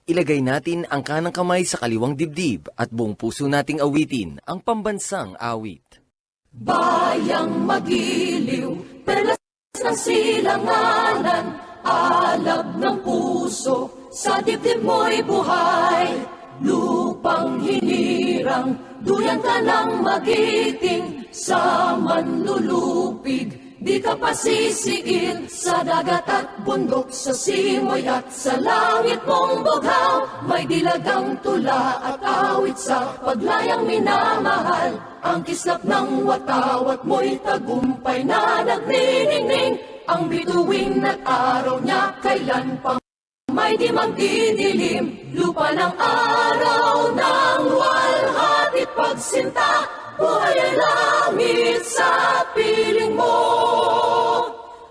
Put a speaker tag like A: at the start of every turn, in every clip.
A: Ilagay natin ang kanang kamay sa kaliwang dibdib at buong puso nating awitin ang pambansang awit.
B: Bayang magiliw, perlas ng silanganan, alab ng puso, sa dibdib mo'y buhay. Lupang hinirang, duyan ka ng magiting, sa manlulupig. Di ka pasisiil sa dagat at bundok, sa simoy at sa langit mong bughaw. May dilagang tula at awit sa paglayang minamahal. Ang kislap ng watawat mo'y tagumpay na nagniningning. Ang bituin at araw niya kailan pang may di magdidilim. Lupa ng araw ng walhatit pagsinta, buhay ay langit sa piling mo.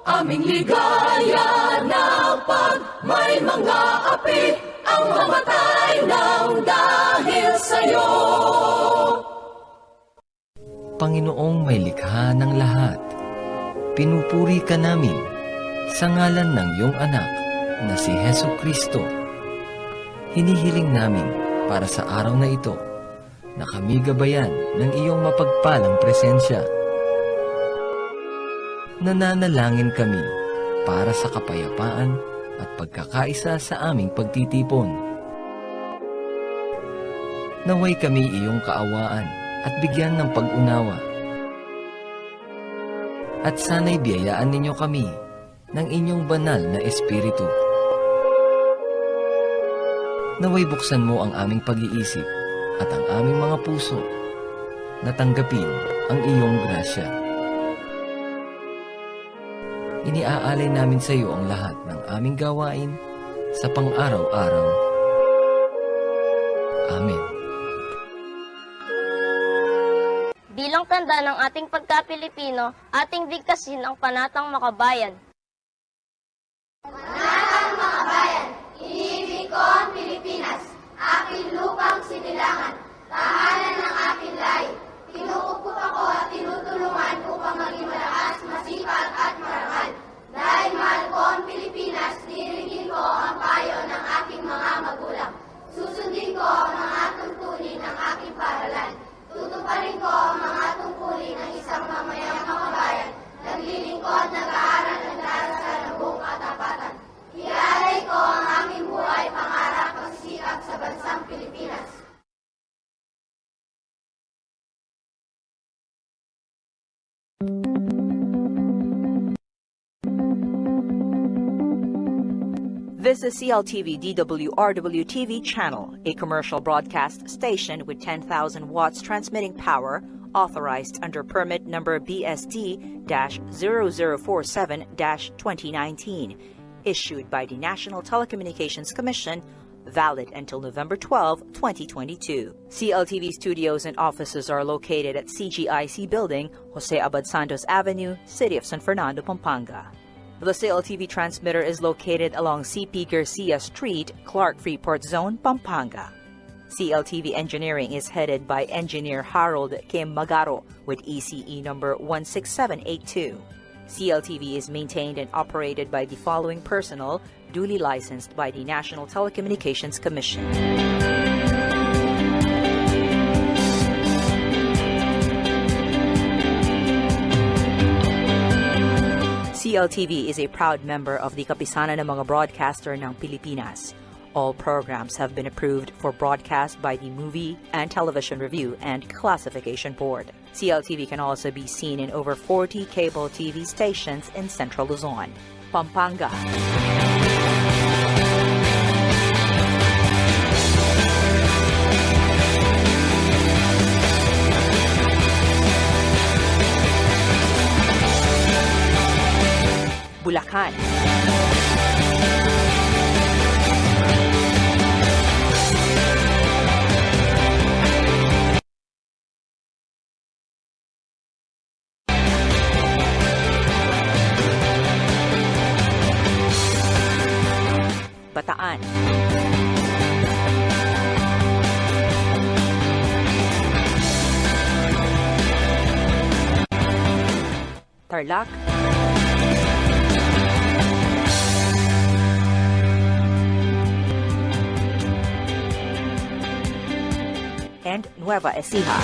B: Aming ligaya na pag may mga api, ang mamatay ng dahil sa'yo.
A: Panginoong may likha ng lahat, pinupuri ka namin sa ngalan ng iyong anak na si Hesu Kristo. Hinihiling namin para sa araw na ito na kami gabayan ng iyong mapagpalang presensya. Nananalangin kami para sa kapayapaan at pagkakaisa sa aming pagtitipon. Naway kami iyong kaawaan at bigyan ng pag-unawa. At sana'y biyayaan ninyo kami ng inyong banal na espiritu. Naway buksan mo ang aming pag-iisip at ang aming mga puso na tanggapin ang iyong grasya. Iniaalay namin sa iyo ang lahat ng aming gawain sa pang-araw-araw. Amen.
C: Bilang tanda ng ating pagka-Pilipino, ating bigkasin ang panatang makabayan.
D: Panatang makabayan, iniibig ko ang Pilipinas, aking lupang sinilangan, tahanan ng aking lahi. Tinuukup ako at tinutulungan upang maging malakas, masipag at marangal. Dahil mahal ko ang Pilipinas, diririgin ko ang payo ng aking mga magulang. Susundin ko ang mga tuntunin ng aking paralan. Tutuparin ko ang mga tungkulin ng isang mamayang makabayan. Naglilingkod, nag-aaral, nagdarasal ng buong katapatan. Iaalay ko ang aming buhay, pangarap, pagsisikap sa bansang Pilipinas.
E: This is CLTV DWRW TV channel, a commercial broadcast station with 10,000 watts transmitting power, authorized under permit number BSD-0047-2019, issued by the National Telecommunications Commission, valid until November 12, 2022. CLTV studios and offices are located at CGIC Building, Jose Abad Santos Avenue, City of San Fernando, Pampanga. The CLTV transmitter is located along CP Garcia Street, Clark Freeport Zone, Pampanga. CLTV engineering is headed by Engineer Harold Kim Magaro with ECE number 16782. CLTV is maintained and operated by the following personnel, duly licensed by the National Telecommunications Commission. CLTV is a proud member of the Kapisanan ng mga Broadcaster ng Pilipinas. All programs have been approved for broadcast by the Movie and Television Review and Classification Board. CLTV can also be seen in over 40 cable TV stations in Central Luzon, Pampanga. Bulacan. Bataan. Tarlac. and Nueva Ecija.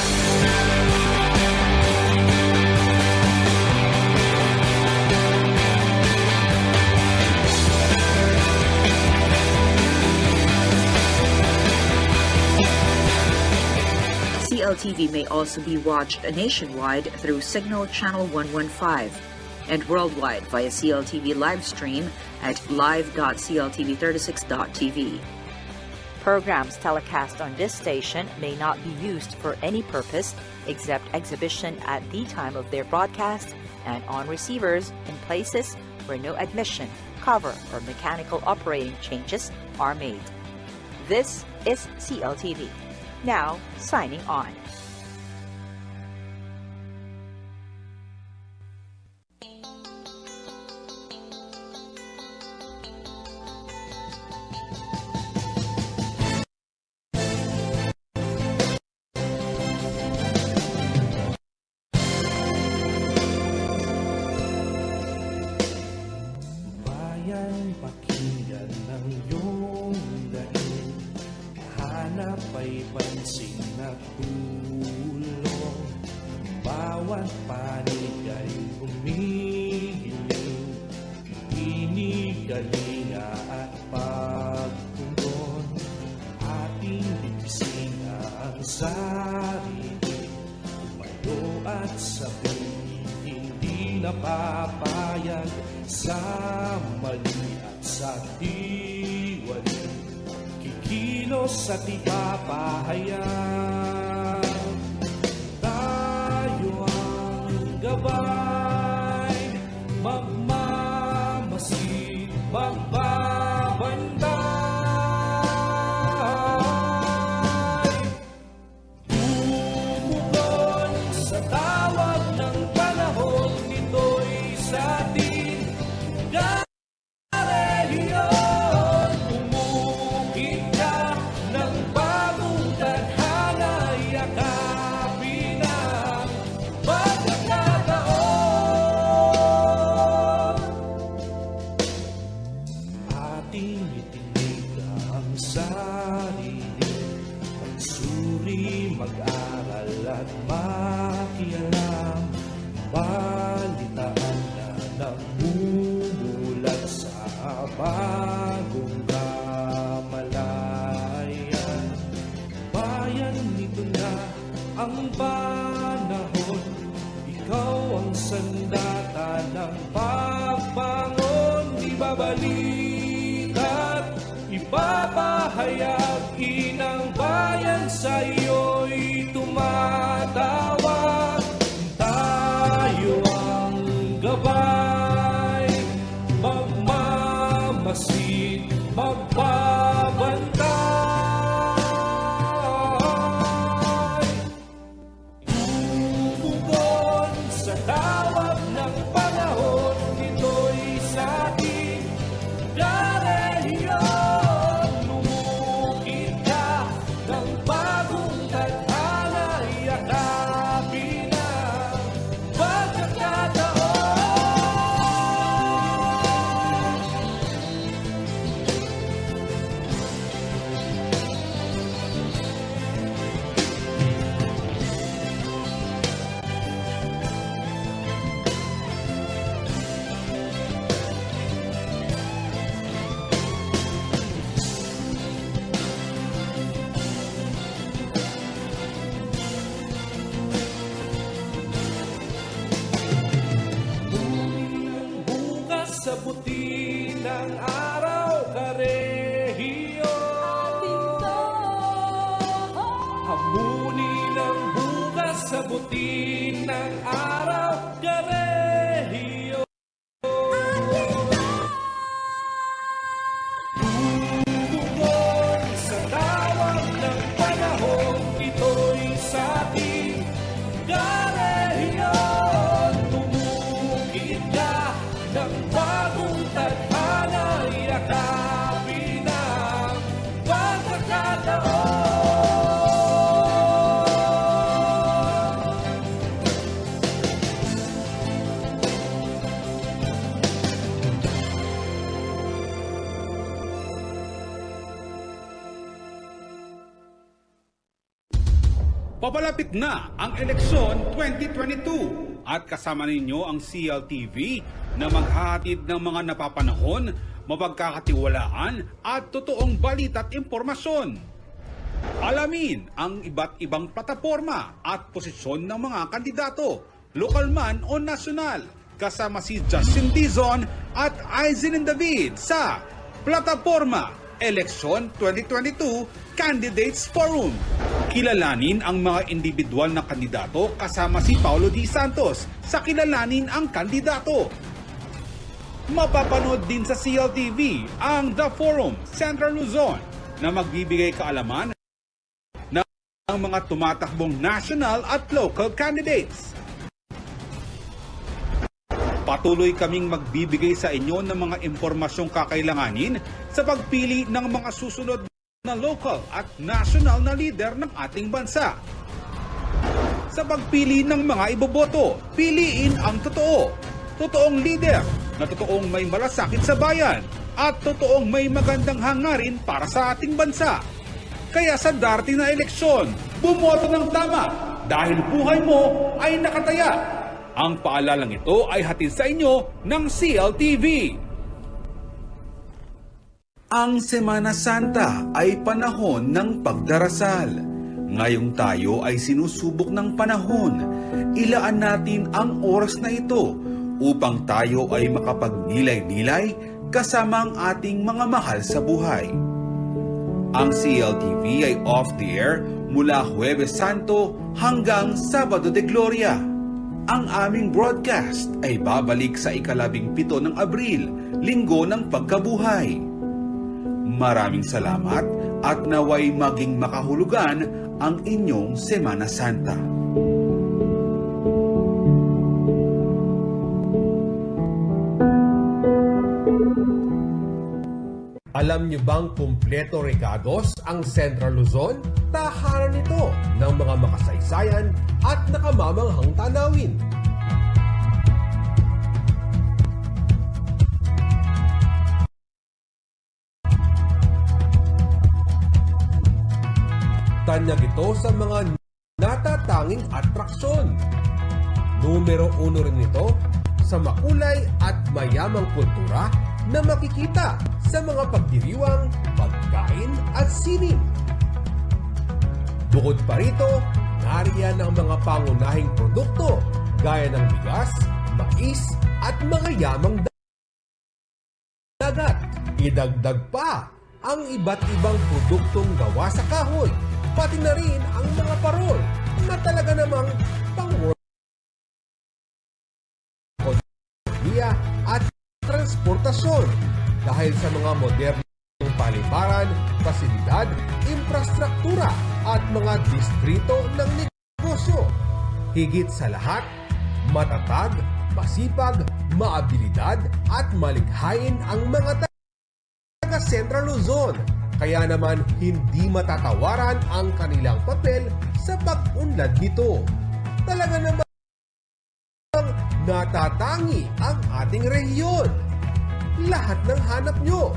E: CLTV may also be watched nationwide through Signal Channel 115 and worldwide via CLTV live stream at live.cltv36.tv. Programs telecast on this station may not be used for any purpose except exhibition at the time of their broadcast and on receivers in places where no admission, cover, or mechanical operating changes are made. This is CLTV. Now, signing on.
F: Bayan, pakinggan ng iyong daing, hanap ay pansin at tulong. Bawat panig ay humihiling, inigalinga at pagtugon. Ating bibising ang sarili, umayo at sabihin, hindi napapayag sa mali at sa tiwali. Kikilos at ipapahayag, tayo ang gabay, magmamasid, magbabantay. Tumugon sa tawag ng panahon, ito'y sa atin. Reliyon, tumukit ka ng bagong tadhana, yakapin ang pagkakataon. Ating itinig ang sarili, magsuri, mag-aral at makialam, balitaan na namumulat sa bagong kamalayan. Bayan, nito na ang panahon, ikaw ang sandata ng pagbangon. Ibabalikat, ipapahayag, inang bayan sa iyo'y tumatawag. Tayo ang gabay, magmamasid, magbabantay. Tumugon sa tawag ng panahon, ito'y sa atin. Reliyon, lumukit ka ng bagong tadhana, yakapin ang pagkakataon.
G: Papalapit na ang eleksyon 2022 at kasama ninyo ang CLTV na maghahatid ng mga napapanahon, mapagkakatiwalaan at totoong balita at impormasyon. Alamin ang iba't ibang plataforma at posisyon ng mga kandidato, lokal man o nasyonal, kasama si Justin Dizon at Aizen David sa Plataforma Eleksyon 2022 Candidates Forum. Kilalanin ang mga individual na kandidato kasama si Paulo D. Santos sa Kilalanin ang Kandidato. Mapapanood din sa CLTV ang The Forum Central Luzon na magbibigay kaalaman ng mga tumatakbong national at local candidates. Patuloy kaming magbibigay sa inyo ng mga impormasyong kakailanganin sa pagpili ng mga susunod na local at national na leader ng ating bansa. Sa pagpili ng mga iboboto, piliin ang totoong leader na totoong may malasakit sa bayan at totoong may magandang hangarin para sa ating bansa. Kaya sa darating na eleksyon, bumoto ng tama dahil buhay mo ay nakataya. Ang paalalang ito ay hatid sa inyo ng CLTV. Ang Semana Santa ay panahon ng pagdarasal. Ngayong tayo ay sinusubok ng panahon. Ilaan natin ang oras na ito upang tayo ay makapagnilay-nilay kasama ang ating mga mahal sa buhay. Ang CLTV ay off the air mula Huwebes Santo hanggang Sabado de Gloria. Ang aming broadcast ay babalik sa ika-17 ng Abril, Linggo ng Pagkabuhay. Maraming salamat at naway maging makahulugan ang inyong Semana Santa.
H: Alam niyo bang kumpleto regados ang Central Luzon? Tahanan nito ng mga makasaysayan at nakamamanghang tanawin. Tanyag ito sa mga natatanging atraksyon. Numero 1 rin ito sa makulay at mayamang kultura na makikita sa mga pagdiriwang, pagkain at sining. Bukod pa rito, nariyan ang mga pangunahing produkto gaya ng bigas, mais at mga yamang dagat. Idagdag pa ang iba't ibang produktong gawa sa kahoy, pati na rin ang mga parol na talaga namang pang-world at transportasyon dahil sa mga modernong paliparan, pasilidad, infrastruktura at mga distrito ng negosyo. Higit sa lahat, matatag, masipag, maabilidad at malikhain ang mga taga Central Luzon. Kaya naman hindi matatawaran ang kanilang papel sa pag-unlad nito. Talaga naman natatangi ang ating rehiyon. Lahat ng hanap nyo